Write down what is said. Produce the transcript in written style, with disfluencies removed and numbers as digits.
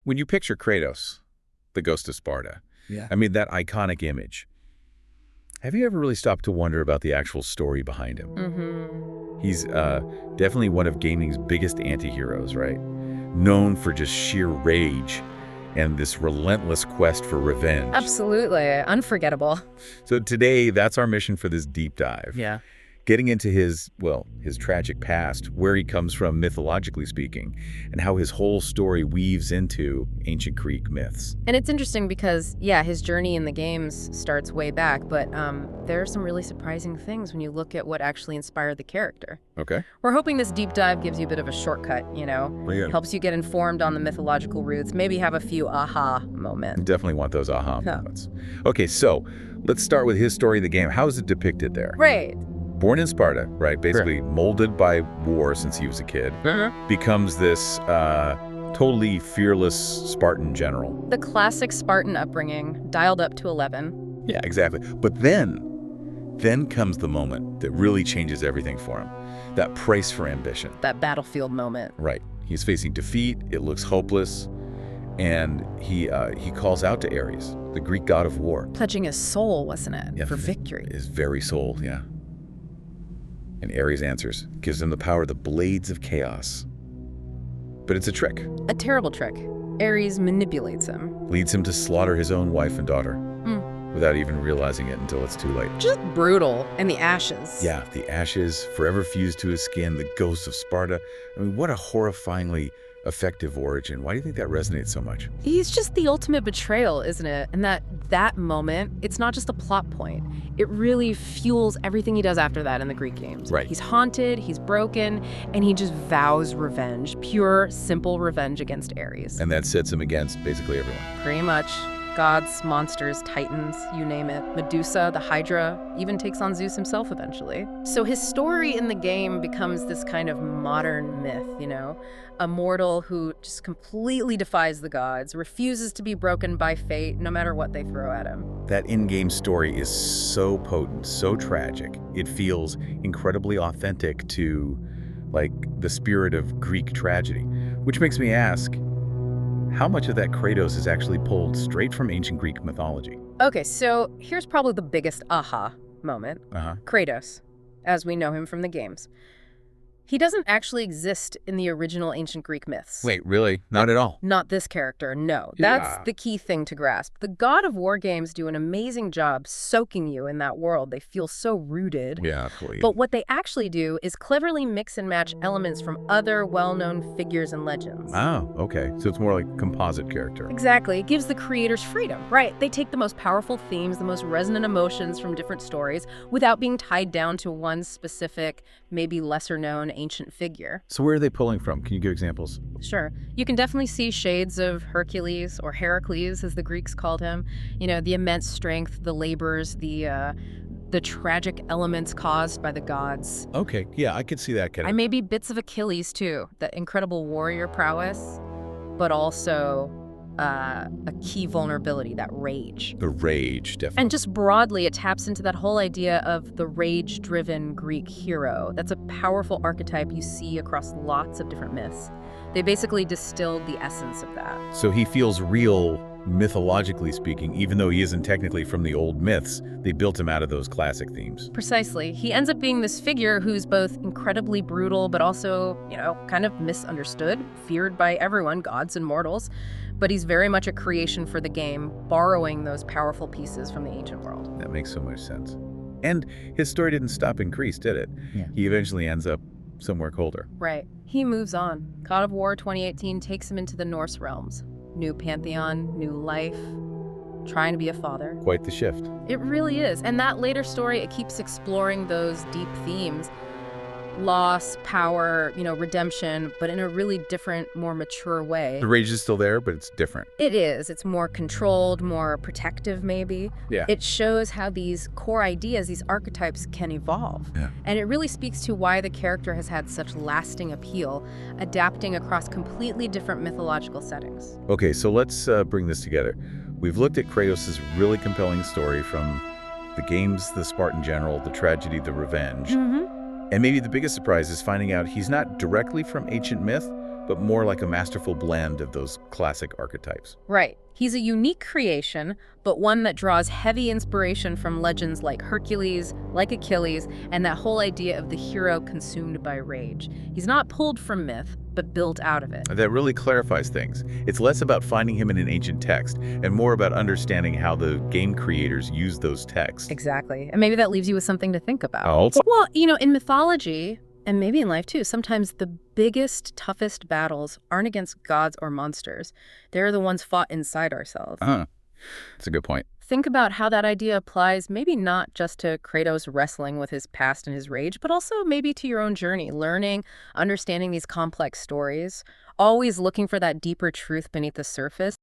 When you picture Kratos, the Ghost of Sparta, Yeah. I mean, that iconic image, have you ever really stopped to wonder about the actual story behind him? Mm-hmm. He's definitely one of gaming's biggest anti-heroes, right? Known for just sheer rage and this relentless quest for revenge. Absolutely. Unforgettable. So today, that's our mission for this deep dive. Yeah. Getting into his tragic past, where he comes from mythologically speaking, and how his whole story weaves into ancient Greek myths. And it's interesting because, yeah, his journey in the games starts way back, but there are some really surprising things when you look at what actually inspired the character. Okay. We're hoping this deep dive gives you a bit of a shortcut, you know? Yeah. Helps you get informed on the mythological roots, maybe have a few aha moments. Definitely want those aha Yeah. moments. Okay, so let's start with his story in the game. How is it depicted there? Right. Born in Sparta, right? Basically molded by war since he was a kid. Becomes this totally fearless Spartan general. The classic Spartan upbringing, dialed up to 11. Yeah, exactly. But then comes the moment that really changes everything for him. That price for ambition. That battlefield moment. Right. He's facing defeat. It looks hopeless. And he calls out to Ares, the Greek god of war. Pledging his soul, wasn't it? Yeah, For victory. His very soul, yeah. And Ares answers, gives him the power of the blades of chaos. But it's a trick. A terrible trick. Ares manipulates him. Leads him to slaughter his own wife and daughter. Without even realizing it until it's too late. Just brutal. And the ashes. Yeah, the ashes forever fused to his skin, the ghost of Sparta. I mean, what a horrifyingly effective origin. Why do you think that resonates so much? He's just the ultimate betrayal, isn't it? And that moment, it's not just a plot point. It really fuels everything he does after that in the Greek games. Right. He's haunted, he's broken, and he just vows revenge. Pure, simple revenge against Ares. And that sets him against basically everyone. Pretty much. Gods, monsters, titans, you name it. Medusa, the Hydra, even takes on Zeus himself eventually. So his story in the game becomes this kind of modern myth, you know? A mortal who just completely defies the gods, refuses to be broken by fate no matter what they throw at him. That in-game story is so potent, so tragic. It feels incredibly authentic to, like, the spirit of Greek tragedy. Which makes me ask, how much of that Kratos is actually pulled straight from ancient Greek mythology? Okay, so here's probably the biggest aha moment. Kratos, as we know him from the games. He doesn't actually exist in the original ancient Greek myths. Wait, really? Not at all? Not this character, no. That's the key thing to grasp. The God of War games do an amazing job soaking you in that world. They feel so rooted. Yeah, please. But what they actually do is cleverly mix and match elements from other well-known figures and legends. Oh, okay. So it's more like a composite character. Exactly. It gives the creators freedom, right? They take the most powerful themes, the most resonant emotions from different stories without being tied down to one specific, maybe lesser-known ancient figure. So where are they pulling from? Can you give examples? Sure. You can definitely see shades of Hercules, or Heracles as the Greeks called him. You know, the immense strength, the labors, the tragic elements caused by the gods. Okay, yeah, I could see that kind of. And maybe bits of Achilles too, that incredible warrior prowess, but also a key vulnerability, that rage. The rage, definitely. And just broadly, it taps into that whole idea of the rage-driven Greek hero. That's a powerful archetype you see across lots of different myths. They basically distilled the essence of that. So he feels real, mythologically speaking, even though he isn't technically from the old myths. They built him out of those classic themes. Precisely. He ends up being this figure who's both incredibly brutal, but also, you know, kind of misunderstood, feared by everyone, gods and mortals. But he's very much a creation for the game, borrowing those powerful pieces from the ancient world. That makes so much sense. And his story didn't stop in Greece, did it? Yeah. He eventually ends up somewhere colder. Right. He moves on. God of War 2018 takes him into the Norse realms. New pantheon, new life, trying to be a father. Quite the shift. It really is. And that later story, it keeps exploring those deep themes. Loss, power, you know, redemption, but in a really different, more mature way. The rage is still there, but it's different. It is. It's more controlled, more protective, maybe. Yeah. It shows how these core ideas, these archetypes can evolve. Yeah. And it really speaks to why the character has had such lasting appeal, adapting across completely different mythological settings. Okay, so let's bring this together. We've looked at Kratos' really compelling story from the games, the Spartan general, the tragedy, the revenge. Mm-hmm. And maybe the biggest surprise is finding out he's not directly from ancient myth, but more like a masterful blend of those classic archetypes. Right. He's a unique creation, but one that draws heavy inspiration from legends like Hercules, like Achilles, and that whole idea of the hero consumed by rage. He's not pulled from myth, but built out of it. That really clarifies things. It's less about finding him in an ancient text and more about understanding how the game creators use those texts. Exactly. And maybe that leaves you with something to think about. Also, Well, in mythology, and maybe in life too, sometimes the biggest, toughest battles aren't against gods or monsters. They're the ones fought inside ourselves. that's a good point. Think about how that idea applies maybe not just to Kratos wrestling with his past and his rage, but also maybe to your own journey, learning, understanding these complex stories, always looking for that deeper truth beneath the surface.